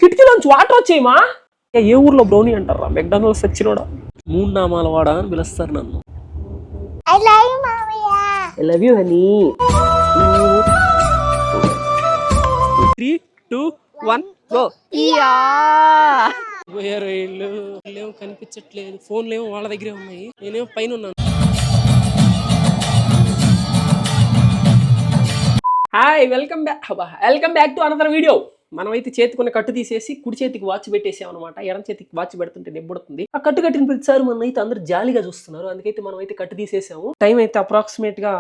కిటికీలోంచి వాటర్ వచ్చేయమా? ఏ ఊర్లో బ్రౌనీ అంటారా? మెక్డానల్డ్స్ వచ్చినోడా. 3 నామాల వాడా అని పిలుస్తారు నన్ను. I love you honey. 3, 2, 1 go. పోయారు వీళ్ళు. వీళ్ళేమో కనిపించట్లేదు, ఫోన్లు ఏమో వాళ్ళ దగ్గరే ఉన్నాయి, నేనేమో పైన ఉన్నాను. Hi, welcome back to another video. మనమైతే చేతికున్న కట్టు తీసేసి కుడి చేతికి వాచ్ పెట్టేసాం అనమాట. ఎడం చేతికి వాచ్ పెడుతుంటే నిబ్బడుతుంది. ఆ కట్టు కట్టిన ప్రతిసారి మనం అయితే అందరు జాలీగా చూస్తున్నారు, అందుకైతే మనం అయితే కట్టు తీసేసాము. టైం అయితే అప్రాక్సిమేట్ గా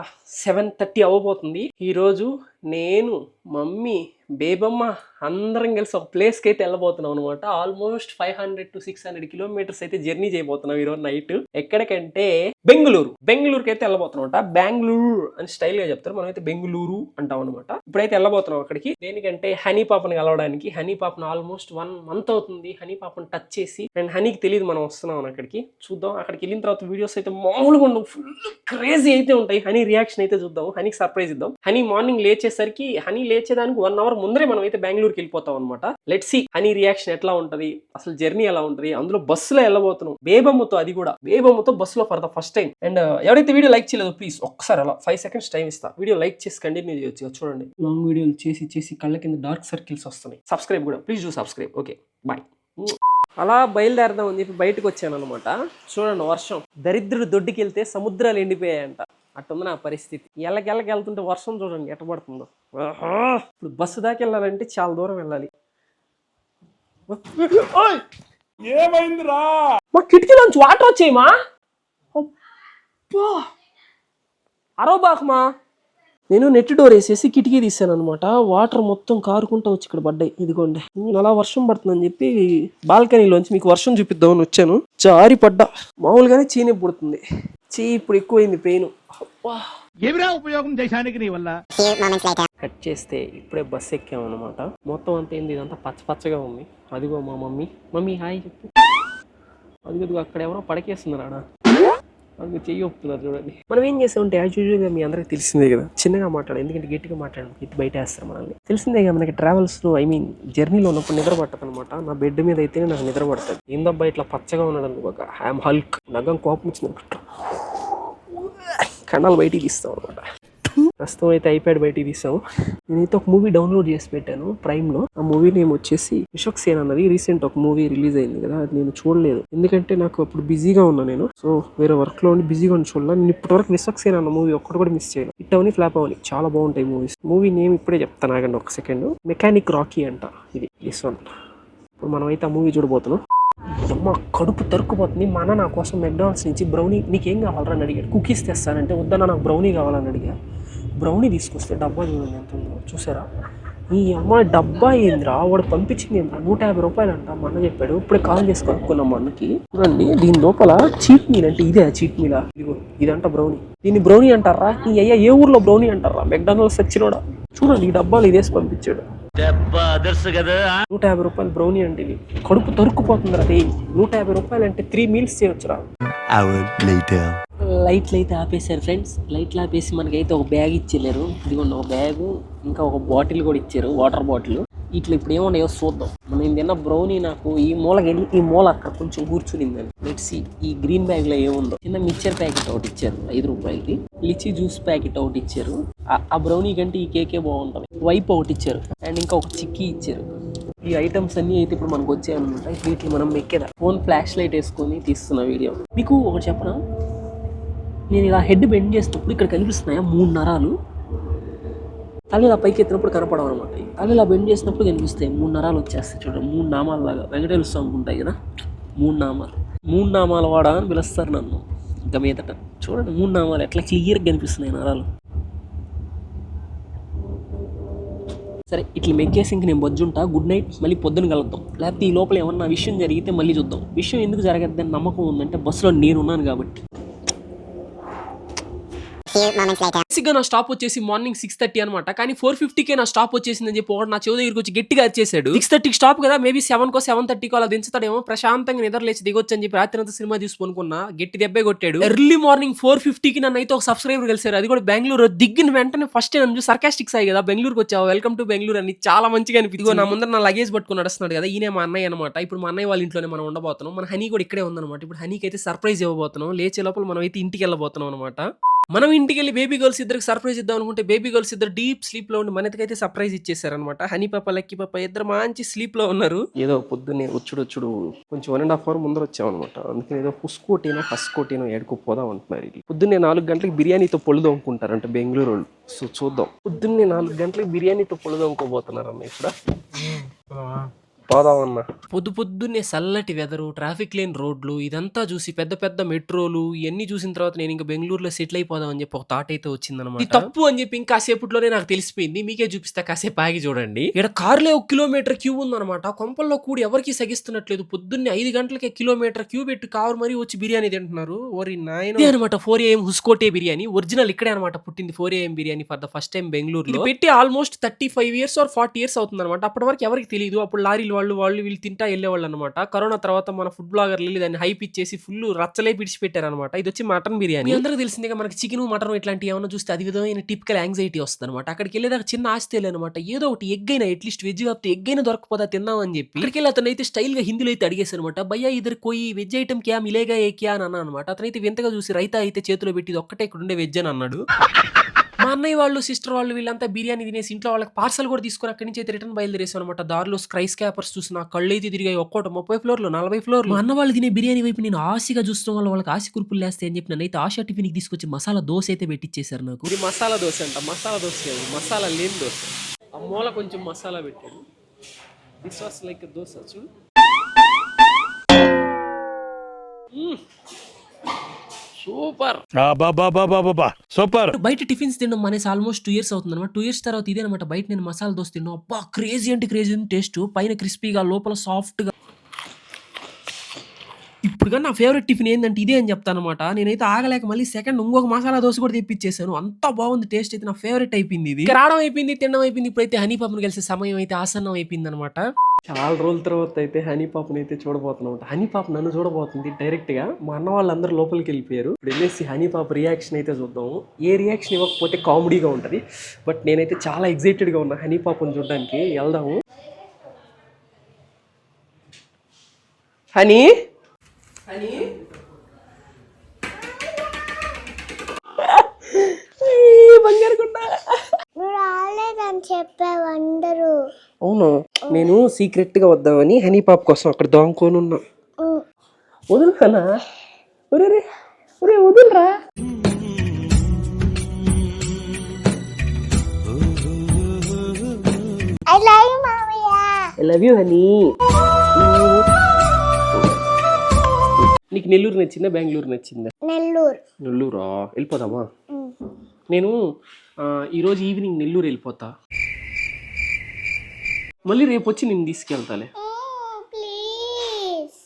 7:30 అవ్వబోతుంది. ఈ రోజు నేను, మమ్మీ, బేబమ్మ అందరం కలిసి ఒక ప్లేస్కి అయితే వెళ్ళబోతున్నాం అనమాట. ఆల్మోస్ట్ 500 to 600 కిలోమీటర్స్ అయితే జర్నీ చేయబోతున్నాం ఈరోజు నైట్. ఎక్కడికంటే బెంగళూరుకి అయితే వెళ్ళబోతున్నాం అనమాట. బెంగళూరు అని స్టైల్ గా చెప్తారు, మనం అయితే బెంగళూరు అంటాం అనమాట. ఇప్పుడైతే వెళ్ళబోతున్నాం అక్కడికి. దేనికంటే హనీ పాపని కలవడానికి. హనీ పాపను ఆల్మోస్ట్ 1 month అవుతుంది హనీ పాపను టచ్ చేసి. అండ్ హనీకి తెలియదు మనం వస్తున్నాం అక్కడికి. చూద్దాం, అక్కడికి వెళ్ళిన తర్వాత వీడియోస్ అయితే మామూలుగా ఉండవు, ఫుల్ క్రేజీ అయితే ఉంటాయి. హనీ రియాక్షన్ అయితే చూద్దాం, హనీకి సర్ప్రైజ్ ఇద్దాం. హనీ మార్నింగ్ లేచేసరికి, హనీ లేచేదానికి 1 hour ముందరే మనం అయితే బెంగళూరుకి వెళ్ళిపోతాం అనమాట. లెట్స్ సీ హనీ రియాక్షన్ ఎట్లా ఉంటది, అసలు జర్నీ ఎలా ఉంటది. అందులో బస్సులో వెళ్ళబోతున్నాం బేబమ్మతో, అది కూడా బేబమ్మతో బస్సులో for the first time. And ఎవరైతే వీడియో లైక్ చేయలేదో ప్లీజ్ ఒక్కసారి అలా 5 seconds టైం ఇస్తా, వీడియో లైక్ చేసి కంటిన్యూ చేయొచ్చు. చూడండి, లాంగ్ వీడియోలు చేసి కళ్ళ కింద డార్క్ సర్కిల్స్ వస్తున్నాయి. సబ్స్క్రైబ్ కూడా please do subscribe. Okay boy. అలా బయలుదేరదాం అని చెప్పి బయటకు వచ్చాను అనమాట. చూడండి, వర్షం. దరిద్రుడు దొడ్డికి వెళ్తే సముద్రాలు ఎండిపోయాయంట, అట్టుంది నా పరిస్థితి. వెళ్తుంటే వర్షం చూడండి ఎట్ట పడుతుందో. ఇప్పుడు బస్సు దాకా వెళ్ళాలంటే చాలా దూరం వెళ్ళాలి. ఏమైందిరా? మా కిటికీలోంచి వాటర్ వచ్చేయమా? అరవబాకమా. నేను నెట్ డోర్ వేసేసి కిటికీ తీసాను అనమాట. వాటర్ మొత్తం కారుకుంటా వచ్చి ఇక్కడ పడ్డాయి. ఇదిగోండి, అలా వర్షం పడుతుందని చెప్పి బాల్కనీలోంచి మీకు వర్షం చూపిద్దామని వచ్చాను. జారి పడ్డా. మామూలుగానే చీని పుడుతుంది, ఇప్పుడు ఎక్కువైంది పెయిన్. ఉపయోగం దేశానికి నీ వల్ల. కట్ చేస్తే ఇప్పుడే బస్ ఎక్కాము అనమాట. మొత్తం అంతా ఏంది, ఇదంతా పచ్చగా ఉంది. అదిగో మా మమ్మీ హాయ్ చెప్పు. అదిగో అక్కడ ఎవరో పడకేస్తున్నారు ఆడ, అది చెయ్యి ఒప్పుతున్నారు చూడండి. మనం ఏం చేస్తామంటే యాజ్ యూజువల్గా మీ అందరికి తెలిసిందే కదా, చిన్నగా మాట్లాడాలి, ఎందుకంటే గట్టిగా మాట్లాడడం ఇది బయట వేస్తారు మనల్ని. తెలిసిందే కదా మనకి ట్రావెల్స్లో, జర్నీలో ఉన్నప్పుడు నిద్ర పట్టదు అనమాట. నా బెడ్ మీద అయితే నాకు నిద్ర పడుతుంది. ఏందబ్బా ఇట్లా పచ్చగా ఉన్నాడు ఒక ఐఎమ్ హల్క్. నగం కోపం వచ్చింది, కన్నాలు బయటికి తీస్తాం అనమాట. ప్రస్తుతం అయితే ఐప్యాడ్ బయటికి తీసాము. నేనైతే ఒక మూవీ డౌన్లోడ్ చేసి పెట్టాను ప్రైమ్లో. ఆ మూవీ నేమ్ వచ్చేసి విశ్వక్సేన్ అన్నది. రీసెంట్ ఒక మూవీ రిలీజ్ అయింది కదా, అది నేను చూడలేదు, ఎందుకంటే నాకు అప్పుడు బిజీగా ఉన్నా నేను. సో వేరే వర్క్ లో బిజీగా ఉండి చూడలేదు. నేను ఇప్పటివరకు విశ్వక్సేన్ అన్న మూవీ ఒక్కటి కూడా మిస్ చేయను. హిట్ అవని ఫ్లాప్ అవని చాలా బాగుంటాయి మూవీస్. మూవీ నేమ్ ఇప్పుడే చెప్తాను, ఆగండి ఒక సెకండ్. మెకానిక్ రాకీ అంట ఇది, దిస్ వన్. ఇప్పుడు మనం అయితే ఆ మూవీ చూడబోతున్నాం. అమ్మ కడుపు తరుక్కుపోతుంది. మా అన్న నా కోసం మెక్డానల్డ్స్ నుంచి బ్రౌనీ, నీకేం కావాలరా అని అడిగాడు. కుకీస్ తెస్తానంటే వద్దన్నా నాకు బ్రౌనీ కావాలని అడిగా. బ్రౌనీ తీసుకొస్తే డబ్బా చూడండి ఎంత ఉందో, చూసారా? ఈ అమ్మాయి డబ్బా ఏందిరా, వాడు పంపించింది ఏంద్రా, 150 రూపాయలు అంట. మా అన్న చెప్పాడు, ఇప్పుడే కాల్ చేసి కనుక్కున్నాం మా అన్నకి. చూడండి, దీని లోపల చీట్ మీల్ అంటే ఇదే చీట్ మీలా, ఇదిగో ఇదంట బ్రౌనీ. దీన్ని బ్రౌనీ అంటారా? ఈ అయ్యా ఏ ఊర్లో బ్రౌనీ అంటారా? మెక్డానల్డ్స్ వచ్చినోడా. చూడండి, ఈ డబ్బాలు ఇదేసి పంపించాడు. 150 రూపాయలు బ్రౌనీ అంటే ఇది. కడుపు తరుక్కుపోతుంది రా. 150 రూపాయలు అంటే 3 meals చేయొచ్చురా. లైట్లు అయితే ఆపేశారు ఫ్రెండ్స్. లైట్లు ఆపేసి మనకైతే ఒక బ్యాగ్ ఇచ్చేళ్ళారు. ఇదిగోండి ఒక బ్యాగు, ఇంకా ఒక బాటిల్ కూడా ఇచ్చారు, వాటర్ బాటిల్. ఇట్లా ఇప్పుడు ఏమున్నాయో చూద్దాం. మనం తిన్న బ్రౌనీ నాకు ఈ మూలకి వెళ్ళి ఈ మూల అక్కడ కొంచెం కూర్చునిందని. లెట్స్ సీ ఈ గ్రీన్ బ్యాగ్ లో ఏముందో. కింద మిక్చర్ ప్యాకెట్ ఒకటి ఇచ్చారు 5 రూపాయలకి. లిచీ జ్యూస్ ప్యాకెట్ ఒకటి ఇచ్చారు. ఆ బ్రౌనీ కంటే ఈ కేకే బాగుంటుంది. వైప్ ఒకటి ఇచ్చారు అండ్ ఇంకా ఒక చిక్కీ ఇచ్చారు. ఈ ఐటమ్స్ అన్ని అయితే ఇప్పుడు మనకు వచ్చాయన్నమాట. వీటిని మనం మెక్కేదా ఫోన్ ఫ్లాష్ లైట్ వేసుకొని తీస్తున్న వీడియో. మీకు ఒకటి చెప్పనా, నేను ఇలా హెడ్ బెండ్ చేసినప్పుడు ఇక్కడ కనిపిస్తున్నాయా 3 నరాలు. తల ఇలా పైకి ఎత్తినప్పుడు కనపడవు అనమాట. తల ఇలా బెండ్ చేసినప్పుడు కనిపిస్తాయి 3 నరాలు వచ్చేస్తాయి. చూడండి, 3 నామాలు లాగా వెంకటేశ్వర స్వామి ఉంటాయి కదా, 3 నామాల వాడా అని పిలుస్తారు నన్ను ఇంకా మీదట. చూడండి 3 నామాలు ఎట్లా క్లియర్గా కనిపిస్తున్నాయి నరాలు. సరే, ఇట్లా మెక్కేసి ఇంక నేను బొజ్జుంటా. గుడ్ నైట్, మళ్ళీ పొద్దున కలుద్దాం. లేకపోతే ఈ లోపల ఏమన్నా విషయం జరిగితే మళ్ళీ చూద్దాం. విషయం ఎందుకు జరగద్దని నమ్మకం ఉందంటే బస్సులో నేనున్నాను కాబట్టి. బేసిక్ గా నా స్టాప్ వచ్చేసి మార్నింగ్ 6:30 అనమాట. కానీ 4:50కే నా స్టాప్ వచ్చేసిందని చెప్పి ఒకటి నా చెవి దగ్గరికి వచ్చి గట్టిగా అరిచేసాడు. 6:30కి స్టాప్ కదా, మేబీ 7కో 7:30కో అలా దించుతాడేమో, ప్రశాంతంగా నిద్ర లేచి దిగొచ్చు అని చెప్పి రాత్రి అంతా సినిమా చూసి పనుకున్నా. గట్టి దెబ్బే కొట్టాడు. ఎర్లీ మార్నింగ్ 4:50కి నన్ను అయితే ఒక సబ్స్క్రైబర్ కలిసారు, అది కూడా బెంగళూరు. దిగ్గిన వెంటనే ఫస్ట్ నన్ను సర్కాస్టిక్స్ అయ్యి కదా, బెంగళూరుకి వచ్చావు, వెల్కమ్ టు బెంగళూరు అని చాలా మంచిగా అనిపించింది. నా ముందర నా లగేజ్ పట్టుకుని నడుస్తున్నాడు కదా, ఈయన మా అన్నయ్య అనమాట. ఇప్పుడు మా అన్నయ్య వాళ్ళ ఇంట్లోనే మనం ఉండబోతున్నాం. మన హనీ కూడా ఇక్కడే ఉందన్నమాట. ఇప్పుడు హనీకి అయితే సర్ప్రైజ్ ఇవ్వబోతున్నాం. లేచే లోపల మనం అయితే ఇంటికి వెళ్ళబోతున్నాం అనమాట. మనం ఇంటికి వెళ్ళి బేబీ గర్ల్స్ ఇద్దరికి సర్ప్రైజ్ ఇద్దాం అనుకుంటే బేబీ గర్ల్స్ ఇద్దరు డీప్ స్లీప్ లో ఉండి మనకైతే సర్ప్రైజ్ ఇచ్చేసారనమాట. హనీ పాప లక్కీ పాప ఇద్దరు మంచి స్లీప్ లో ఉన్నారు. ఏదో పొద్దున్నే వచ్చుడు కొంచెం 1.5 hour ముందర వచ్చామన్నమాట. అందుకని ఏదో హస్కోటీనో ఏడుకోపోదాం అంటున్నారు. ఇది పొద్దున్నే 4 గంటలకు బిర్యానీతో పొళ్ళు దొంకుంటారు అంటే బెంగళూరు వాళ్ళు. సో చూద్దాం, పొద్దున్నే 4 గంటలకు బిర్యానీతో పొళ్ళు దొంకోబోతున్నారు అన్న. ఇప్పుడు పోదామన్నా. పొద్దున్నే చల్లటి వెదరు, ట్రాఫిక్ లేని రోడ్లు, ఇదంతా చూసి పెద్ద పెద్ద మెట్రోలు ఇవన్నీ చూసిన తర్వాత నేను ఇంకా బెంగళూరులో సెటిల్ అయిపోదాం అని చెప్పి ఒక థాట్ అయితే వచ్చిందనమాట. తప్పు అని చెప్పి ఇంకా కాసేపట్లోనే నాకు తెలిసిపోయింది. మీకే చూపిస్తా, కాసేపు ఆగి చూడండి. ఇక్కడ కార్లే 1 కిలోమీటర్ క్యూ ఉందనమాట. కొంపల్లో కూడా ఎవరికి సగిస్తున్నట్లేదు. పొద్దున్నే 5 గంటలకే కిలోమీటర్ క్యూ పెట్టి కారు మరీ వచ్చి బిర్యానీ తింటున్నారు. ఓరి నాయన అనమాట. 4 AM హుస్కోటే బిర్యానీ ఒరిజినల్ ఇక్కడే అనమాట పుట్టింది. 4 AM biryani for the first time బెంగళూరులో పెట్టి ఆల్మోస్ట్ 35 years or 40 years అవుతుంది అనమాట. అప్పటి వరకు ఎవరికి తెలియదు. అప్పుడు లారీలు వాళ్ళు వీళ్ళు తింటా వెళ్ళేవాళ్ళు అనమాట. కరోనా తర్వాత మన ఫుడ్ బ్లాగర్లు వెళ్ళి దాన్ని హైప్ ఇచ్చేసి ఫుల్ రచ్చలే పిడిచిపెట్టారు అనమాట. ఇది వచ్చి మటన్ బిర్యానీ. అందరికీ తెలిసిందిగా మనకి చికెన్ మటన్ ఇట్లాంటి ఏమైనా చూస్తే అది విధమైన టిపికల్ యాంగ్జైటీ వస్తుంది అనమాట. అక్కడికి వెళ్ళేదాకా చిన్న ఆస్తి అనమాట. ఏదో ఒకటి ఎగ్ అయినా అట్లీస్ట్ వెజ్ కాకపోతే ఎగ్ అయినా దొరకపోతా తిందాం అని చెప్పి అక్కడికి వెళ్ళి అతను అయితే స్టైల్ గా హిందీలో అయితే అడిగేశారు అనమాట. భయ్యా ఇద్దరు కోయి వెజ్ ఐటమ్ క్యా మిలేగా ఏ క్యా అని అన్నా అనమాట. అతనైతే వింతగా చూసి రైతా అయితే చేతిలో పెట్టి ఒక్కటే ఇక్కడ ఉండే వెజ్ అని అన్నాడు. మా అన్నయ్య వాళ్ళు సిస్టర్ వాళ్ళు వీళ్ళంతా బిర్యానీ తినేసి ఇంట్లో వాళ్ళకి పార్సల్ కూడా తీసుకుని అక్కడి నుంచి అయితే రిటర్న్ బయలుదేరేసాం అనమాట. దారిలో స్కై స్కాపర్స్ చూసి నా కళ్ళు అయితే తిరిగాయి. ఒక్కోటి 30 floors 40 floors. మా అన్న వాళ్ళు తినే బిర్యానీ వైపు నేను ఆశగా చూస్తాం వల్ల వాళ్ళకి ఆశ కురుపులు లేస్తాయి అని చెప్పి నన్ను అయితే ఆశా టిఫిన్కి తీసుకొచ్చి మసాలా దోశ అయితే పెట్టించేశారు నాకు. ఇది మసాలా దోశ అంట. మసాలా దోశ కాదు, మసాలా లేని దోశ. ఆ మూల కొంచెం మసాలా పెట్టాడు. దిస్ వాస్ లైక్ దోశ చూడు. Super super. బయట టిఫిన్స్ తినడం అనేసి ఆల్మోస్ట్ 2 years అవుతుంది అనమాట. 2 years తర్వాత ఇదే అనమాట బయట నేను మసాలా దోశ తిన్నాను. అబ్బా క్రేజీ అంటే క్రేజీ టేస్ట్. పైన క్రిస్పీగా లోపల సాఫ్ట్ గా. ఇప్పుడు నా ఫేవరెట్ టిఫిన్ ఏంటంటే ఇదే అని చెప్తాను అనమాట. నేనైతే ఆగలేక మళ్ళీ సెకండ్ ఇంకొక మసాలా దోశ కూడా తెప్పించేసాను. అంత బాగుంది టేస్ట్ అయితే. నా ఫేవరెట్ అయిపోయింది ఇది. రావడం అయిపోయింది, తినడం అయిపోయింది. ఇప్పుడైతే హనీ పాపను కలిసే సమయం అయితే ఆసన్నం అయిపోయింది అనమాట. చాలా రోజుల తర్వాత అయితే హనీ పాపను అయితే చూడబోతున్నాం. హనీ పాప నన్ను చూడబోతుంది డైరెక్ట్ గా. మా అన్న వాళ్ళందరూ లోపలికి వెళ్ళిపోయారు. ఇప్పుడు వెళ్ళేసి హనీ పాప రియాక్షన్ అయితే చూద్దాము. ఏ రియాక్షన్ ఇవ్వకపోతే కామెడీగా ఉంటుంది. బట్ నేనైతే చాలా ఎక్సైటెడ్ గా ఉన్నా హనీ పాపను చూడడానికి. వెళ్దాము. హనీ హనీ బంగారు గుండ. రాలేదని చెప్పావు అందరూ. అవును, నేను సీక్రెట్ గా వద్దామని హనీ పాప్ కోసం అక్కడ దొంగకొని ఉన్నా. వదులునా? ఒరే వదులురా. ఐ లవ్ యు మామయ్య. I love you honey. నీకు నెల్లూరు నచ్చిందా బెంగళూరు నచ్చిందా? నెల్లూరా? వెళ్ళిపోదామా? నేను ఈరోజు ఈవినింగ్ నెల్లూరు వెళ్ళిపోతా. మళ్ళీ రేపు వచ్చి నేను తీసుకెళ్తాలే. ప్లీజ్.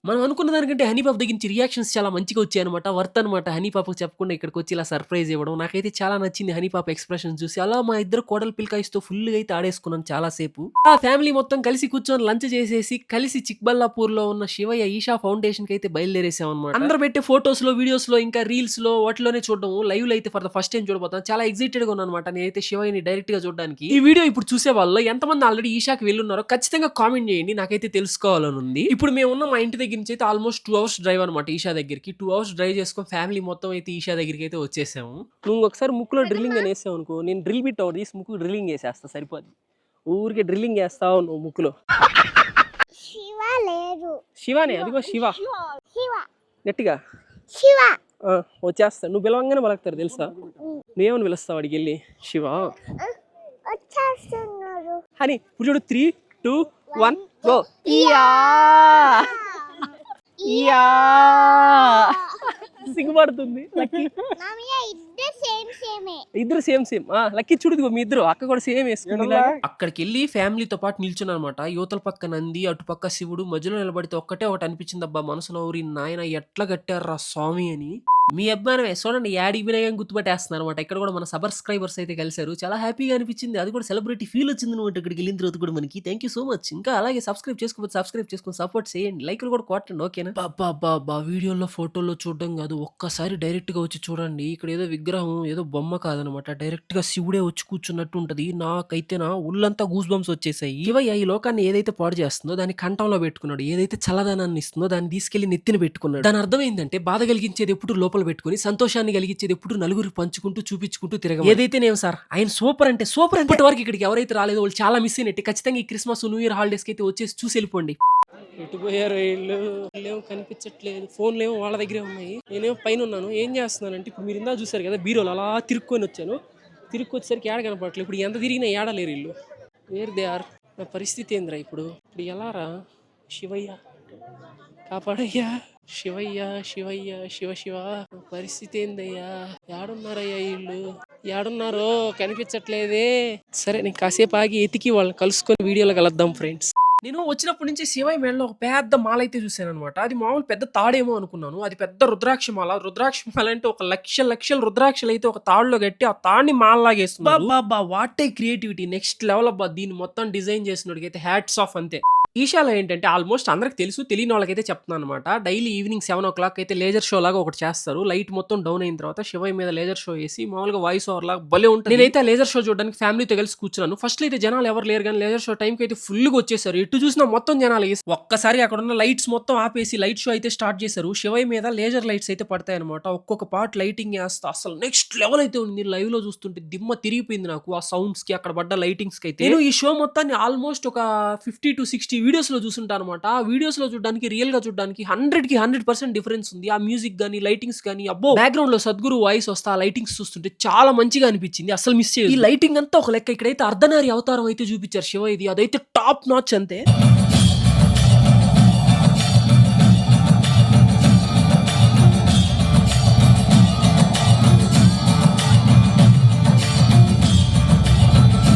మనం అనుకున్న దానికంటే హనీ పాప దగ్గర నుంచి రియాక్షన్స్ చాలా మంచిగా వచ్చాయి అనమాట. వర్త్ అనమాట. హనీ పాపకు చెప్పకుండా ఇక్కడికి వచ్చి ఇలా సర్ప్రైజ్ ఇవ్వడం నాకైతే చాలా నచ్చింది. హనీ పాప ఎక్స్ప్రెషన్ చూసి అలా మా ఇద్దరు కోడలు పిల్లకాయతో ఫుల్ గా అయితే ఆడేసుకున్నాను చాలా సేపు. ఆ ఫ్యామిలీ మొత్తం కలిసి కూర్చొని లంచ్ చేసేసి కలిసి చిక్బల్లాపూర్ లో ఉన్న శివయ్య ఈషా ఫౌండేషన్ కి అయితే బయలుదేరేసాం అనమాట. అందరూ పెట్టే ఫోటోస్ లో, వీడియోస్ లో, ఇంకా రీల్స్ లో వాటిలోనే చూడడం. లైవ్ లో అయితే ఫర్ ద ఫస్ట్ టైం చూడబోతాను. చాలా ఎక్సైటెడ్ గా ఉన్నాను అనమాట నేనైతే శివయ్యని డైరెక్ట్ గా చూడడానికి. ఈ వీడియో ఇప్పుడు చూసే వాళ్ళు ఎంతమంది ఆల్రెడీ ఈషాకి వెళ్ళున్నారో ఖచ్చితంగా కామెంట్ చేయండి. నాకైతే తెలుసుకోవాలని ఉంది. ఇప్పుడు మేము ఉన్న మా ఇంటి దగ్గర నుంచి అయితే ఆల్మోస్ట్ 2 hours డ్రైవ్ అనమాట ఈషా దగ్గరికి. 2 hours డ్రైవ్ చేసుకొని ఫ్యామిలీ మొత్తం అయితే ఈషా దగ్గరికి అయితే వచ్చేసాము. నువ్వు ఒకసారి ముక్కులో డ్రిల్లింగ్ అని వేసావు అనుకో, నేను డ్రిల్ బిట్ అవుట్ తీసి ముక్కు డ్రిల్లింగ్ వేసేస్తా. సరిపోద్ది. ఊరికే డ్రిల్లింగ్ వేస్తావు నువ్వు ముక్కులో. శివ లేరు. శివానే, అదిగో శివ. శివ గట్టిగా శివ వచ్చేస్తా. నువ్వు పిలవంగానే పలుకుతారు తెలుసా. నువ్వేమని పిలుస్తావు అడిగి వెళ్ళి శివ వచ్చేస్తున్నారు. అని ఇప్పుడు చూడు. 3, 2, 1 గో. సిగ్గుపడుతుంది లక్కీ. మామయ్య ఇద్దరు సేమే. ఇద్దరు సేమ్ లక్కీ చూడు మీ ఇద్దరు అక్క కూడా సేమ్ వేసుకుంది. అక్కడికి వెళ్ళి ఫ్యామిలీతో పాటు నిల్చున్నా అనమాట. యువతల పక్క నంది, అటు పక్క శివుడు, మధ్యలో నిలబడితే ఒకటే ఒకటి అనిపించింది. అబ్బా మనసులో ఊరి నాయన ఎట్లా కట్టారా స్వామి అని. మీ అభిమానమే చూడండి యాడికి వినయం గుర్తుపట్టేస్తున్నారు అనమాట. ఇక్కడ కూడా మన సబ్స్క్రైబర్స్ అయితే కలిసారు. చాలా హ్యాపీగా అనిపించింది. అది కూడా సెలబ్రిటీ ఫీల్ వచ్చింది అనమాట ఇక్కడికి వెళ్ళిన తర్వాత కూడా మనకి. Thank you so much. ఇంకా అలాగే సబ్స్క్రైబ్ చేసుకోకపోతే సబ్స్క్రైబ్ చేసుకొని సపోర్ట్ చేయండి. లైక్లు కూడా కొట్టండి ఓకేనా. బాబా వీడియోలో ఫోటోలో చూడడం కాదు, ఒక్కసారి డైరెక్ట్ గా వచ్చి చూడండి. ఇక్కడ ఏదో విగ్రహం ఏదో బొమ్మ కాదనమాట, డైరెక్ట్ గా శివుడే వచ్చి కూర్చున్నట్టు ఉంటది. నాకైతే నా ఒళ్ళంతా గూస్ బంప్స్ వచ్చేసాయి. శివయ్య ఈ లోకాన్ని ఏదైతే పాడు చేస్తుందో దాన్ని కంఠంలో పెట్టుకున్నాడు, ఏదైతే చల్లదనాన్ని ఇస్తుందో దాన్ని తీసుకెళ్లి నెత్తిన పెట్టుకున్నాడు. దాని అర్థం ఏంటంటే బాధ కలిగించేది ఎప్పుడు లోపల పెట్టుకుని, సంతోషాన్ని కలిగించేది ఎప్పుడు నలుగురికి పంచుకుంటూ చూపించుకుంటూ తిరగ. ఏదైతే నేను సార్ ఆయన సూపర్ అంటే సూపర్. ఇప్పటి వరకు ఇక్కడికి ఎవరైతే రాలేదో వాళ్ళు చాలా మిస్ అయినట్టు. ఖచ్చితంగా ఈ క్రిస్మస్ న్యూ ఇయర్ హాలిడేస్ కి అయితే వచ్చేసి చూసి వెళ్ళిపోండి. ఎటుపోయారు వీళ్ళు, వీళ్ళేమో కనిపించట్లేదు, ఫోన్లు ఏమో వాళ్ళ దగ్గరే ఉన్నాయి, నేనేమో పైన ఉన్నాను. ఏం చేస్తున్నానంటే ఇప్పుడు మీరు ఇందా చూసారు కదా బీరోలు అలా తిరుక్కొని వచ్చాను. తిరుక్కి వచ్చేసరికి ఏడ కనపడట్లేదు. ఇప్పుడు ఎంత తిరిగినా ఏడలేరు వీళ్ళు. Where they are. నా పరిస్థితి ఏందిరా ఇప్పుడు ఎలారా? శివయ్య కాపాడయ్యా, శివయ్య శివయ్య శివ శివ. నా పరిస్థితి ఏందయ్యా? ఏడున్నారయ్యా వీళ్ళు? ఏడున్నారో కనిపించట్లేదే. సరే నేను కాసేపు ఆగి ఎతికి వాళ్ళని కలుసుకొని వీడియోలో కలుద్దాం ఫ్రెండ్స్. నేను వచ్చినప్పటి నుంచి శివయ్య మేడలో ఒక పెద్ద మాల అయితే చూసాను అనమాట. అది మామూలు పెద్ద తాడేమో అనుకున్నాను, అది పెద్ద రుద్రాక్ష మాల. రుద్రాక్ష మాల అంటే ఒక లక్షల రుద్రాక్షలు అయితే ఒక తాడులో కట్టి ఆ తాడిని మాలలాగేస్తున్నారు. బాబా what a creativity, next level అబ్బా. దీన్ని మొత్తం డిజైన్ చేసినోడికి అయితే హ్యాట్స్ ఆఫ్ అంతే. ఈషాలో ఏంటంటే ఆల్మోస్ట్ అందరికి తెలుసు, తెలియని వాళ్ళకైతే చెప్తున్నాను అనమాట. డైలీ ఈవినింగ్ 7 o'clock అయితే లేజర్ షో లాగా ఒకటి చేస్తారు. లైట్ మొత్తం డౌన్ అయిన తర్వాత శివయ్య మీద లేజర్ షో వేసి మామూలుగా వాయిస్ ఓవర్ లాగా భలే ఉంటుంది. నేనైతే ఆ లేజర్ షో చూడడానికి ఫ్యామిలీతో కలిసి కూర్చున్నాను. ఫస్ట్ అయితే జనాలు ఎవరు లేరు, కానీ లేజర్ షో టైంకి అయితే ఫుల్గా వచ్చేసారు. ఎటు చూసినా మొత్తం జనాలు వేసి ఒక్కసారి అక్కడ ఉన్న లైట్స్ మొత్తం ఆపేసి లైట్ షో అయితే స్టార్ట్ చేశారు. శివయ్య మీద లేజర్ లైట్స్ అయితే పడతాయి అనమాట. ఒక్కొక్క పార్ట్ లైటింగ్ వేస్తా అసలు నెక్స్ట్ లెవెల్ అయితే ఉంది. లైవ్ లో చూస్తుంటే దిమ్మ తిరిగిపోయింది నాకు ఆ సౌండ్స్ కి, అక్కడ పడ్డ లైటింగ్స్ కి అయితే. నేను ఈ షో మొత్తాన్ని ఆల్మోస్ట్ ఒక 50 to 60 వీడియోస్ లో చూసుంటాను అనమాట. ఆ వీడియోస్ లో చూడడానికి రియల్ గా చూడడానికి 100% డిఫరెన్స్ ఉంది. ఆ మ్యూజిక్ గానీ లైటింగ్స్ గానీ, అబ్బో బ్యాక్గ్రౌండ్ లో సద్గురు వాయిస్ వస్తా లైటింగ్స్ చూస్తుంటే చాలా మంచిగా అనిపించింది. అసలు మిస్ చేయదు. ఈ లైటింగ్ అంతా ఒక లెక్క. ఇక్కడైతే అర్ధనారి అవతారం అయితే చూపించారు శివయ్యది, అదైతే టాప్ నాచ్ అంతే.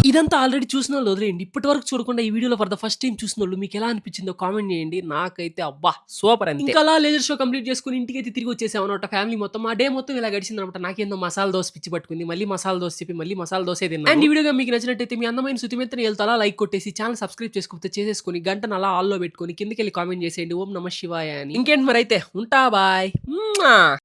ఇదంతా ఆల్రెడీ చూసిన వాళ్ళు వదిలేయండి. ఇప్పటి వరకు చూడకుండా ఈ వీడియోలో ఫర్ ద ఫస్ట్ టైం చూసిన వాళ్ళు మీకు ఎలా అనిపించిందో కామెంట్ చేయండి. నాకైతే అబ్బా సూపర్ అంతే. ఇంకా అలా లేజర్ షో కంప్లీట్ చేసుకుని ఇంటికి అయితే తిరిగి వచ్చేసాం అనమాట ఫ్యామిలీ మొత్తం. ఆ డే మొత్తం ఇలా గడిచింది అనమాట. నాకేందో మసాలా దోశ పిచ్చి పట్టుకుంది. మళ్ళీ మసాలా దోశ చెప్పి మళ్ళీ మసాలా దోశ తిన్నాను. అండ్ ఈ వీడియోగా మీకు నచ్చినట్టయితే మీ అందమైన శుతిమెత్తని వెళ్తా అలా లైక్ కొట్టేసి ఛానల్ సబ్స్క్రైబ్ చేసుకోకపోతే చేసేసుకొని గంటను అలా ఆల్లో పెట్టుకొని కిందకి వెళ్ళి కామెంట్ చేసేయండి ఓం నమ శివాయ అని. ఇంకేంటి మరి అయితే ఉంటా, బాయ్.